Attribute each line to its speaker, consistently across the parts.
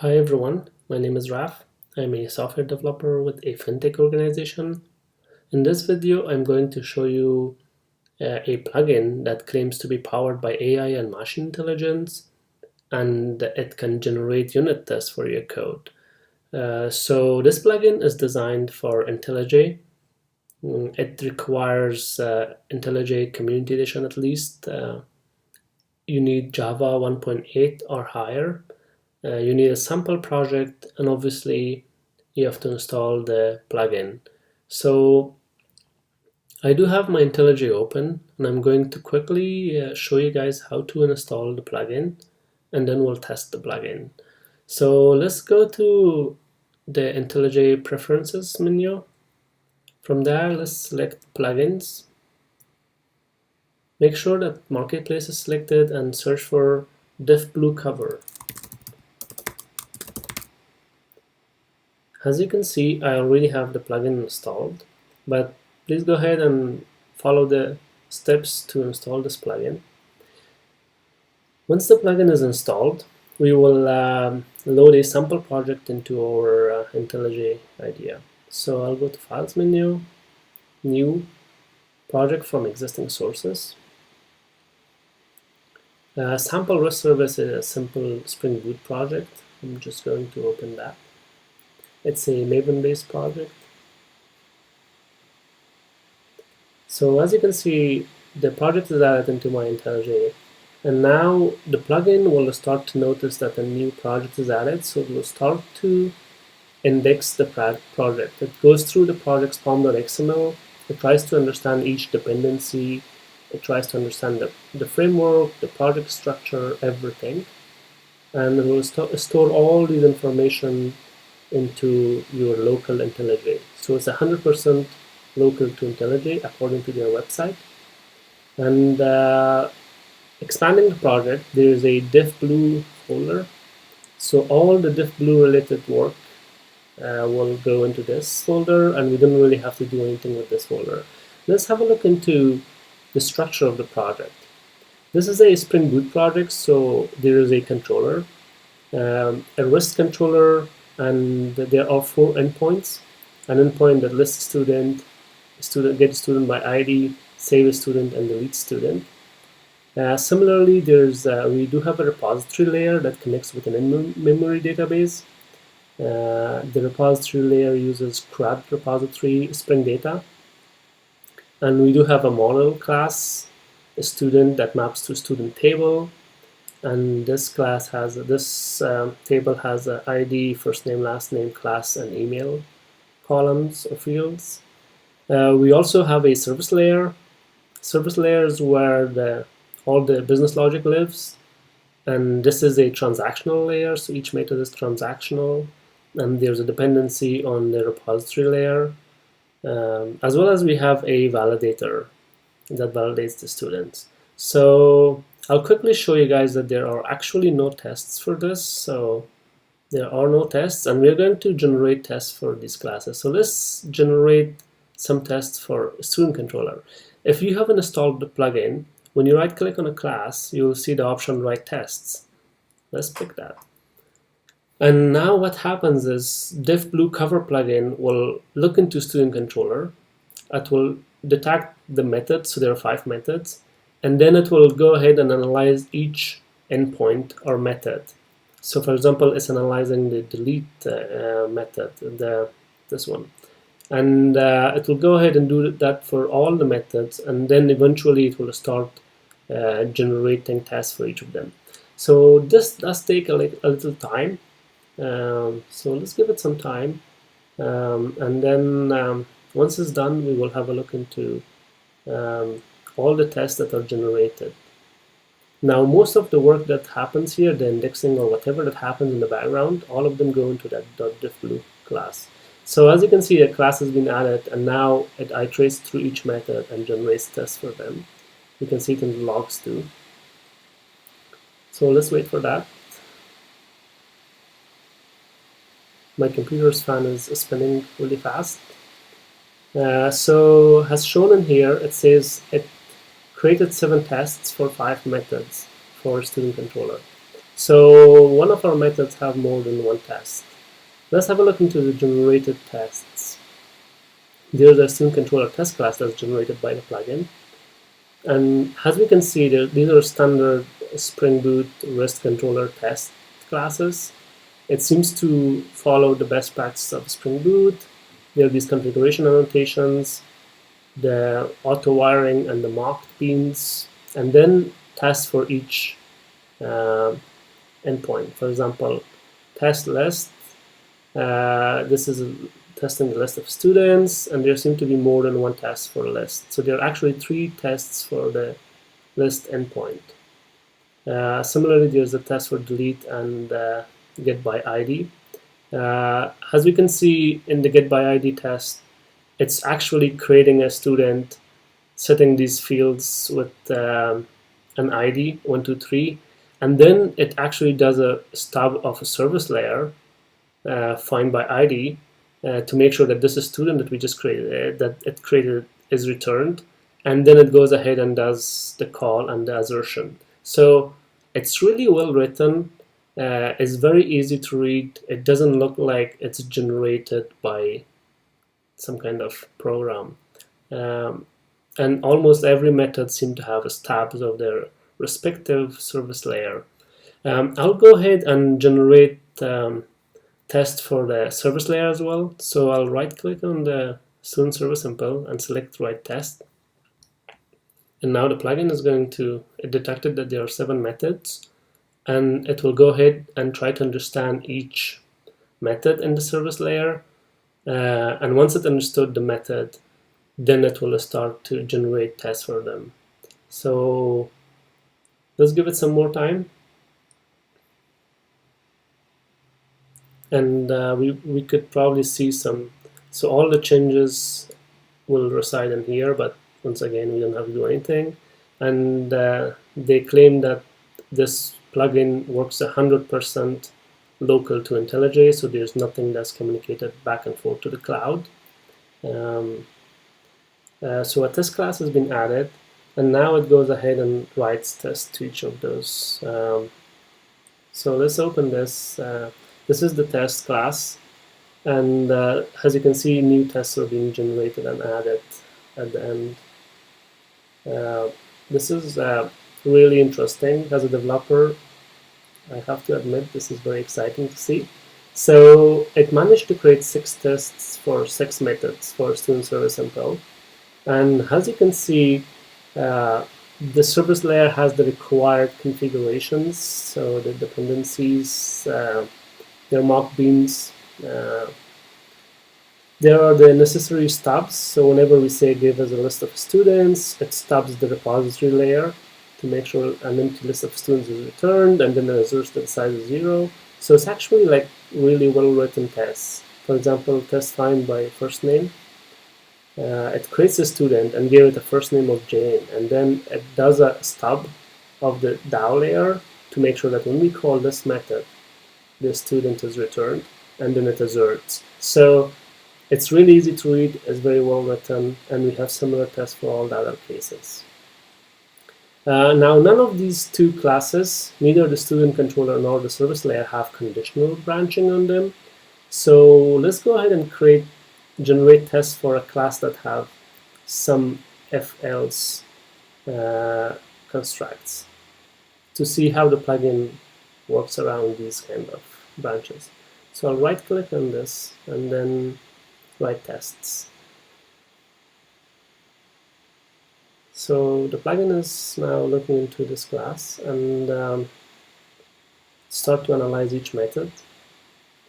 Speaker 1: Hi everyone, my name is Raf. I'm a software developer with a fintech organization. In this video, I'm going to show you a plugin that claims to be powered by AI and machine intelligence, and it can generate unit tests for your code. So this plugin is designed for IntelliJ. It requires IntelliJ Community Edition at least. You need Java 1.8 or higher. You need a sample project, and obviously you have to install the plugin. So I do have my IntelliJ open, and I'm going to quickly show you guys how to install the plugin, and then we'll test the plugin. So let's go to the IntelliJ preferences menu. From there, let's select plugins. Make sure that Marketplace is selected and search for DiffBlue Cover. As you can see, I already have the plugin installed, but please go ahead and follow the steps to install this plugin. Once the plugin is installed, we will load a sample project into our IntelliJ IDEA. So I'll go to Files menu, New, Project from Existing Sources. Sample REST service is a simple Spring Boot project. I'm just going to open that. It's a Maven-based project. So as you can see, the project is added into my IntelliJ, and now the plugin will start to notice that a new project is added, so it will start to index the project. It goes through the project's pom.xml, it tries to understand each dependency, it tries to understand the framework, the project structure, everything, and it will store all these information into your local IntelliJ. So it's 100% local to IntelliJ according to their website. And expanding the project, there is a DiffBlue folder. So all the DiffBlue related work will go into this folder, and we don't really have to do anything with this folder. Let's have a look into the structure of the project. This is a Spring Boot project, so there is a controller, a REST controller, and there are 4 endpoints. An endpoint that lists student, get student by ID, save a student, and delete student. Similarly, we do have a repository layer that connects with an in-memory database. The repository layer uses CRUD repository Spring Data. And we do have a model class, a student that maps to student table. And this class has table has an ID, first name, last name, class, and email columns or fields. We also have a service layer. Service layer is where all the business logic lives, and this is a transactional layer. So each method is transactional, and there's a dependency on the repository layer, as well as we have a validator that validates the students. So I'll quickly show you guys that there are actually no tests for this. So there are no tests, and we're going to generate tests for these classes. So let's generate some tests for student controller. If you haven't installed the plugin, when you right click on a class, you'll see the option write tests. Let's pick that. And now what happens is DiffBlue Cover plugin will look into student controller. It will detect the methods, so there are 5 methods, and then it will go ahead and analyze each endpoint or method. So for example, it's analyzing the delete method, this one. And it will go ahead and do that for all the methods, and then eventually it will start generating tests for each of them. So this does take a little time. So let's give it some time. And then once it's done, we will have a look into all the tests that are generated. Now, most of the work that happens here, the indexing or whatever that happens in the background, all of them go into that .diffblue class. So as you can see, a class has been added, and now it iterates through each method and generates tests for them. You can see it in the logs too. So let's wait for that. My computer's fan is spinning really fast. So as shown in here, it says it created 7 tests for 5 methods for student controller. So one of our methods have more than one test. Let's have a look into the generated tests. There's a student controller test class that's generated by the plugin. And as we can see, these are standard Spring Boot REST controller test classes. It seems to follow the best practices of Spring Boot. There are these configuration annotations, the auto wiring and the mocked beans, and then tests for each endpoint. For example, test list. This is testing the list of students, and there seem to be more than one test for a list. So there are actually 3 tests for the list endpoint. Similarly, there's a test for delete and get by ID. As we can see in the get by ID test, it's actually creating a student, setting these fields with an ID 1, 2, 3, and then it actually does a stub of a service layer find by ID to make sure that this student that we just created, that it created, is returned, and then it goes ahead and does the call and the assertion. So it's really well written. It's very easy to read. It doesn't look like it's generated by some kind of program. And almost every method seems to have stubs of their respective service layer. I'll go ahead and generate test for the service layer as well. So I'll right click on the student service sample and select write test. And now the plugin is going to, it detected that there are 7 methods, and it will go ahead and try to understand each method in the service layer. And once it understood the method, then it will start to generate tests for them. So let's give it some more time. And we could probably see some, so all the changes will reside in here, but once again, we don't have to do anything. And they claim that this plugin works 100% local to IntelliJ, so there's nothing that's communicated back and forth to the cloud. So a test class has been added, and now it goes ahead and writes tests to each of those. So let's open this. This is the test class, and as you can see, new tests are being generated and added at the end. This is really interesting. As a developer, I have to admit this is very exciting to see. So it managed to create 6 tests for 6 methods for student service sample. And as you can see, the service layer has the required configurations, so the dependencies, their mock beans, there are the necessary stubs. So whenever we say give us a list of students, it stubs the repository layer to make sure an empty list of students is returned, and then it asserts that the size is 0. So it's actually like really well written tests. For example, test find by first name. It creates a student and gives it a first name of Jane, and then it does a stub of the DAO layer to make sure that when we call this method, the student is returned, and then it asserts. So it's really easy to read, it's very well written, and we have similar tests for all the other cases. Now, none of these 2 classes, neither the student controller nor the service layer, have conditional branching on them. So let's go ahead and generate tests for a class that have some if-else constructs to see how the plugin works around these kind of branches. So I'll right click on this and then write tests. So the plugin is now looking into this class and start to analyze each method,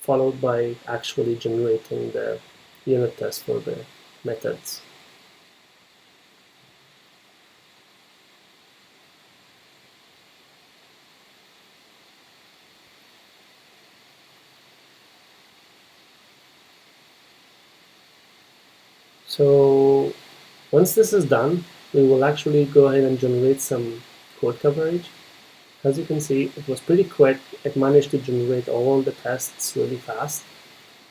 Speaker 1: followed by actually generating the unit test for the methods. So once this is done, we will actually go ahead and generate some code coverage. As you can see, it was pretty quick. It managed to generate all the tests really fast.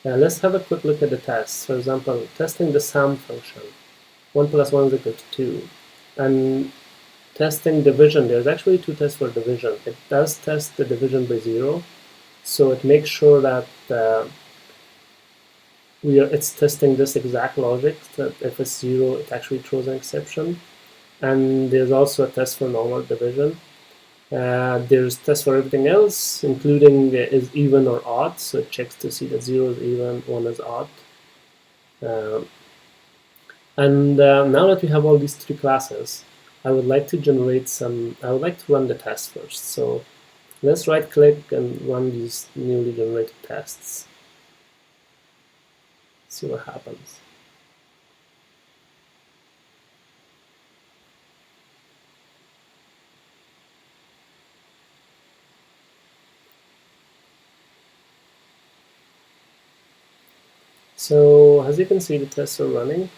Speaker 1: Let's have a quick look at the tests. For example, testing the SAM function. 1 + 1 = 2. And testing division, there's actually two tests for division. It does test the division by 0, so it makes sure that it's testing this exact logic, that if it's 0, it actually throws an exception. And there's also a test for normal division. There's tests for everything else, including is even or odd, so it checks to see that 0 is even, 1 is odd. Now that we have all these three classes, I would like to run the test first. So let's right click and run these newly generated tests. See what happens. So as you can see, the tests are running,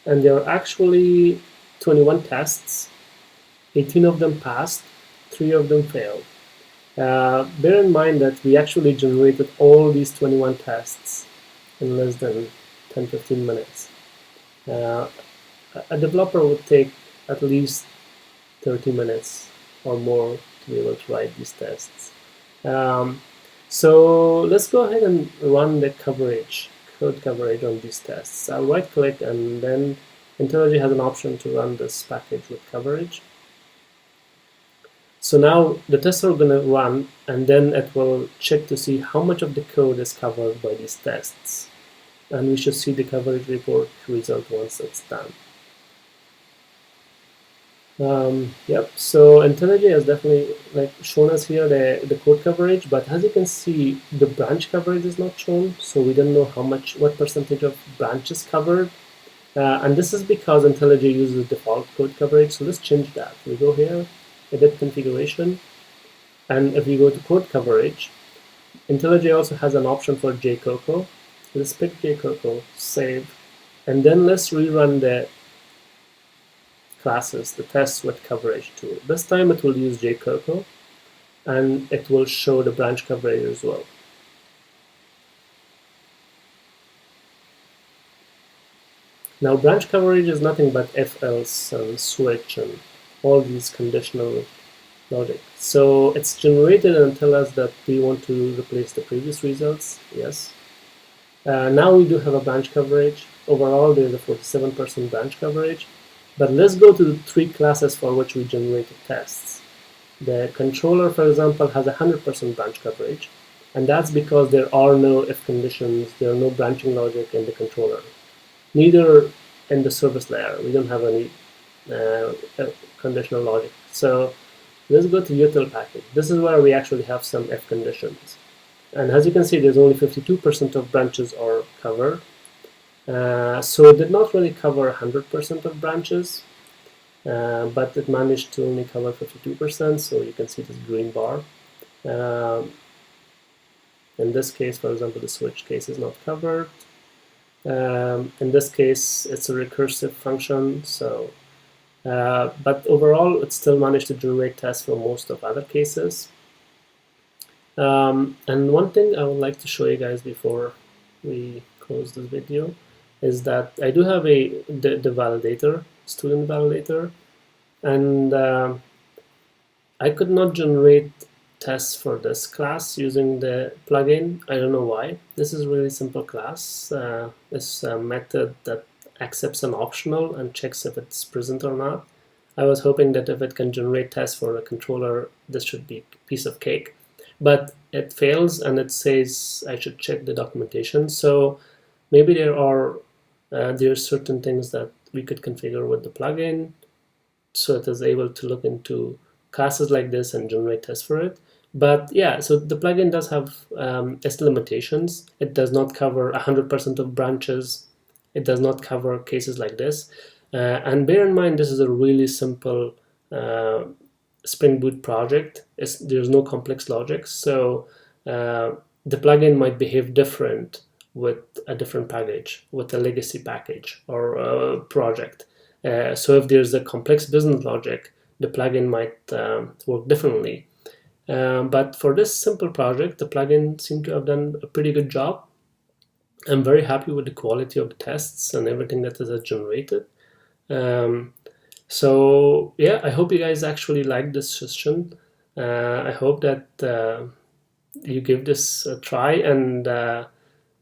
Speaker 1: and there are actually 21 tests. 18 of them passed, 3 of them failed. Bear in mind that we actually generated all these 21 tests in less than 10-15 minutes. A developer would take at least 30 minutes or more to be able to write these tests. So let's go ahead and run the code coverage on these tests. I'll right click, and then IntelliJ has an option to run this package with coverage. So now the tests are going to run, and then it will check to see how much of the code is covered by these tests. And we should see the coverage report result once it's done. Yep, so IntelliJ has definitely shown us here the code coverage, but as you can see, the branch coverage is not shown, so we don't know what percentage of branches covered. And this is because IntelliJ uses default code coverage, so let's change that. We go here, edit configuration, and if we go to code coverage, IntelliJ also has an option for JCoCo. Let's pick JCoCo, save, and then let's rerun the classes, the tests with coverage tool. This time it will use JCoCo, and it will show the branch coverage as well. Now branch coverage is nothing but if else and switch and all these conditional logic. So it's generated and tell us that we want to replace the previous results. Yes. Now we do have a branch coverage. Overall there's a 47% branch coverage. But let's go to the three classes for which we generated tests. The controller, for example, has 100% branch coverage, and that's because there are no if conditions, there are no branching logic in the controller. Neither in the service layer, we don't have any conditional logic. So let's go to util package. This is where we actually have some if conditions. And as you can see, there's only 52% of branches are covered. So it did not really cover 100% of branches, but it managed to only cover 52%, so you can see this green bar. In this case, for example, the switch case is not covered. In this case, it's a recursive function, so but overall, it still managed to generate tests for most of other cases. And one thing I would like to show you guys before we close this video is that I do have the validator, student validator, and I could not generate tests for this class using the plugin. I don't know why. This is a really simple class. It's a method that accepts an optional and checks if it's present or not. I was hoping that if it can generate tests for a controller, this should be a piece of cake. But it fails, and it says I should check the documentation. So maybe there are certain things that we could configure with the plugin, so it is able to look into classes like this and generate tests for it. But yeah, so the plugin does have its limitations. It does not cover 100% of branches. It does not cover cases like this. And bear in mind, this is a really simple Spring Boot project. There's no complex logic, so the plugin might behave different with a different package, with a legacy package or a project. So if there's a complex business logic, the plugin might work differently. But for this simple project, the plugin seemed to have done a pretty good job. I'm very happy with the quality of the tests and everything that is generated. So yeah, I hope you guys actually liked this session. I hope that you give this a try, and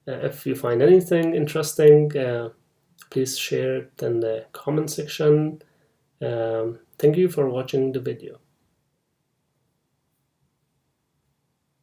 Speaker 1: if you find anything interesting, please share it in the comment section. Thank you for watching the video.